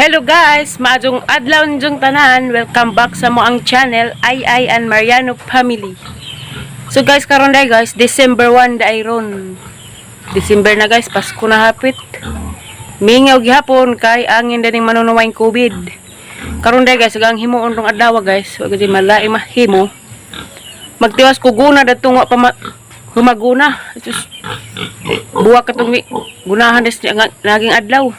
Hello guys, maadong adlaw ninyong tanan. Welcome back sa moang channel, Ai and Mariano Family. So guys, karon day guys, December 1 day ron. December na guys, Pasko na hapit. Mingaw gihapon kay angin daning manunuwang COVID. Karon day guys, agang himuon tong adlaw guys, wag di malai mahimo. Magtiwas ko guna datong wa pa humaguna. Buwa katong gunahan des naging adlaw.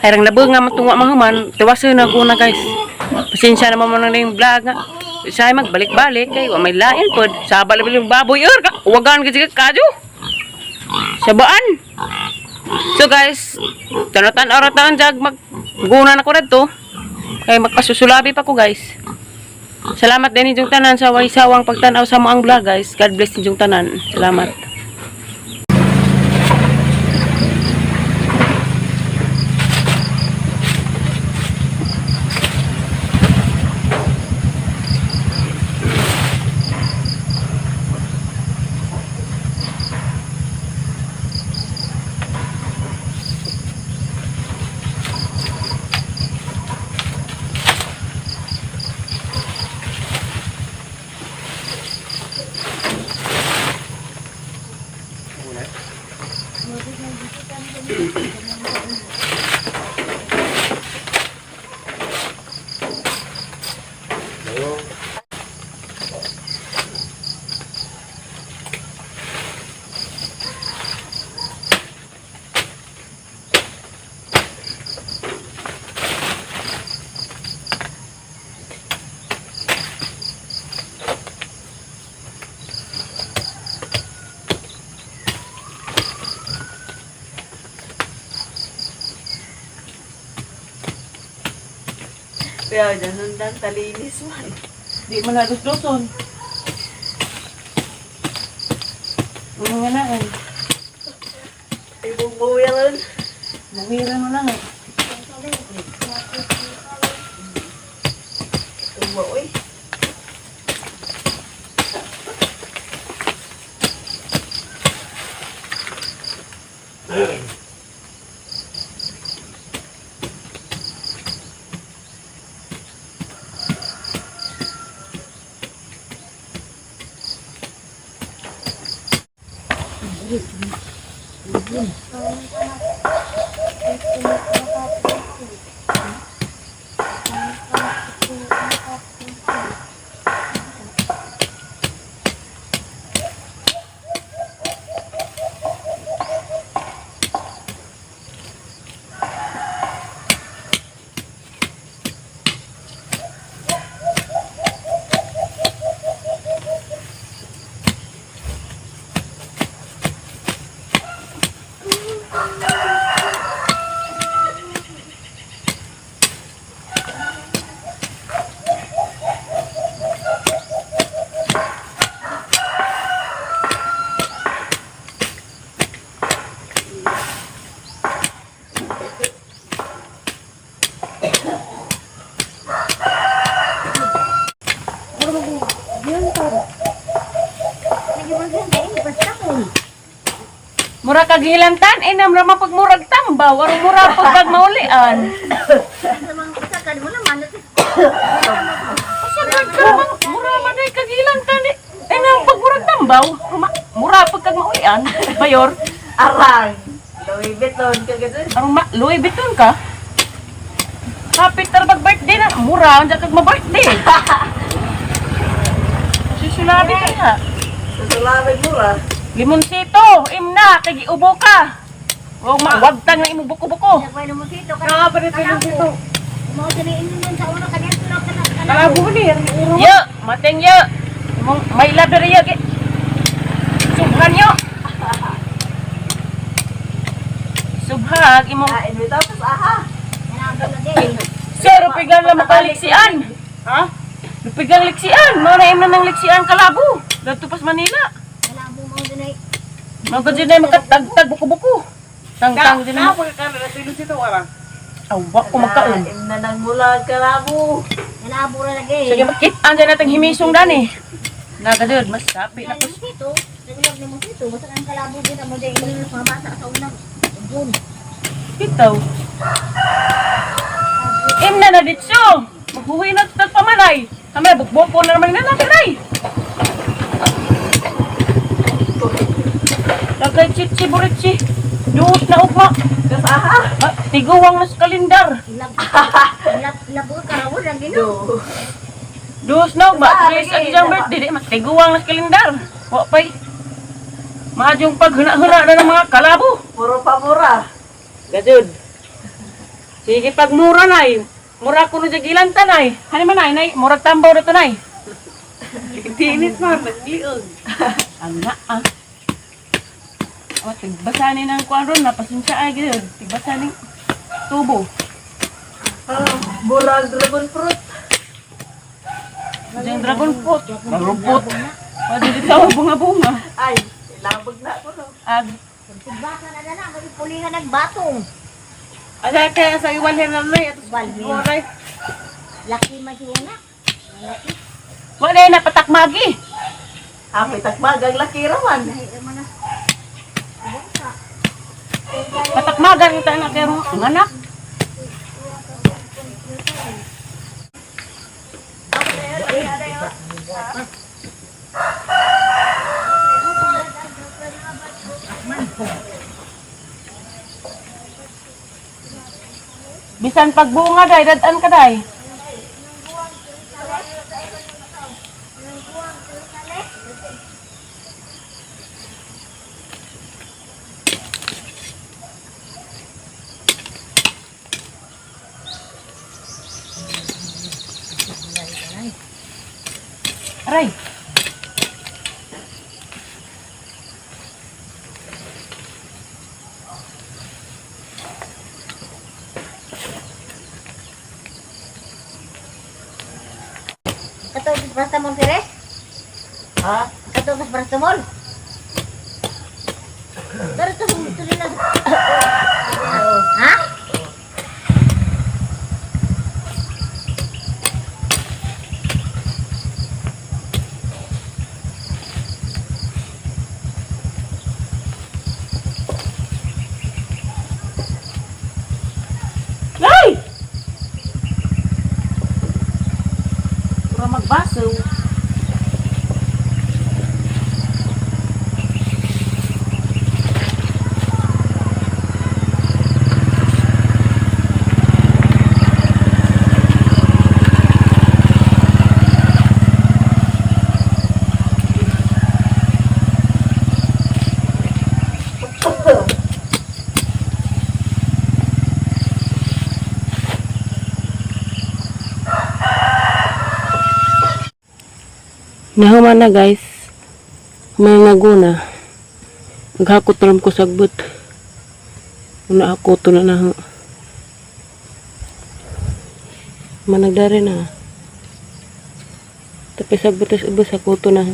Harang labog nga matungwa mahuman, tiwasan na guna guys. Pasensya naman mo na yung vlog nga. Saya magbalik-balik kay wa may lain pod. Sabal yung baboy ka. Wagan kasi kadyo. Sabaan. So guys, tanatan oratan jag magguna na ko dito. Kay magpasusulabi pa ko guys. Salamat din inyong tanan sa way sawang pagtanaw sa moang vlog guys. God bless inyong tanan. Salamat. Kaya dyan nang talinis man. Di mo na luson. Ano nga na eh. Ibubuwilan. Mawira mo lang eh. Tumaoy. Mura kag hilantan, inam ra mapagmurag tamba, waro mura pagkag maulian. Mura man day kag hilantan eh. Inam pagmurag tambaw, mura pagkag maulian. Bayor, Arang. Louis Vuitton ka gano'n. arong Louis Vuitton ka. Kapit tarbag birthday na, mura ang kag ma-birthday. Susulabi ka nga. Susulawin mo ra. Limoncito, imna, kay giubo ka. Wag tang imo buko-buko. Nakapalit ko dito. Kalabo ni, yo, mateng yo. May laber yo. Subhan yo. Subhag imo. Ini tapos aha. Sir, pigang la makaliksian. Ha? Pigang liksian, mo na imna nang liksian kalabo. Dito pas Manila. Magod din ay makatagtag buko-buko. Tang-tang din Na mo. mo ka na tulog dito wala. Awa ko magkaon. Na nang mula kalabo. Nalabura lagi. Sige, makit andyan natin himisong dani. Nagadod, mas sapi na ko. Dito, nagulog ni mo dito. Basta ang kalabo din mo dahil mga bata sa unang. Doon. Bitaw. diretso. Maghuwi na sa pamanay. Kami, bukbok ko na naman na natin. Lagay chichi burichi. Duot na upa. Tapos aha. Tiguwang na sa kalendar. Labur karawon lang gino. Duos na upa. Tres ang isang birthday. Tiguwang na sa kalendar. Wapay. Madyong paghuna-huna na ng mga kalabo. Puro pamura. Gadud. Sige pagmura nay. Mura ko na jagilan tanay. Hani man nay, mura tambaw na tanay. Tinit man, nagliog. Ang na ah. O, tigbasanin ng kuwan ron, napasensya ay gano'n. Tigbasanin tubo. Burag dragon fruit. Yung dragon fruit. Marupot. Pwede dito ang bunga-bunga. Ay, labag na ko no. Ag. Baka na na, magpulingan nagbatong. Ada kaya sa iwalhin na nay. Iwalhin. Moray. Laki magyuna. Wala na patakmagi. Apoy takbagang laki raman. Patakmagan yung tayo na kero. Ang anak. Bisan pagbunga day, dadan ka day. Aray. Katong Brastamol Pires? Ha? Katong Brastamol? Pero ito nila. Ha? Ay! Pura magbaso. Nahuman na guys. Mga guna. Naghakot na lang ko sagbot. Una ako ito na naho. Managdari na. Tapi sagbot is ubos ako ito na.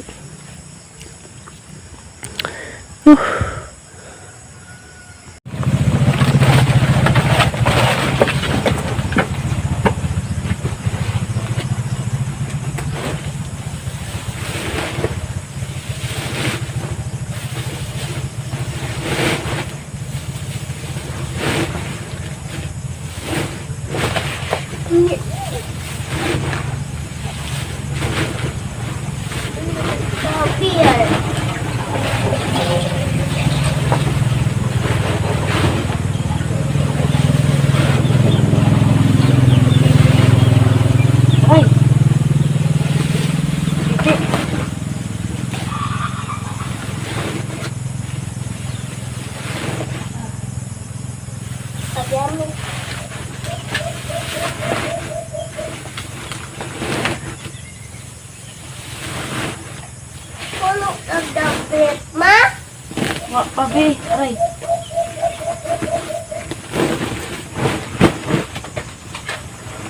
Wak pabe, aray.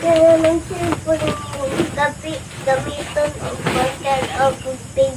Kaya ng cellphone mo, tapi gamiton o button o tubig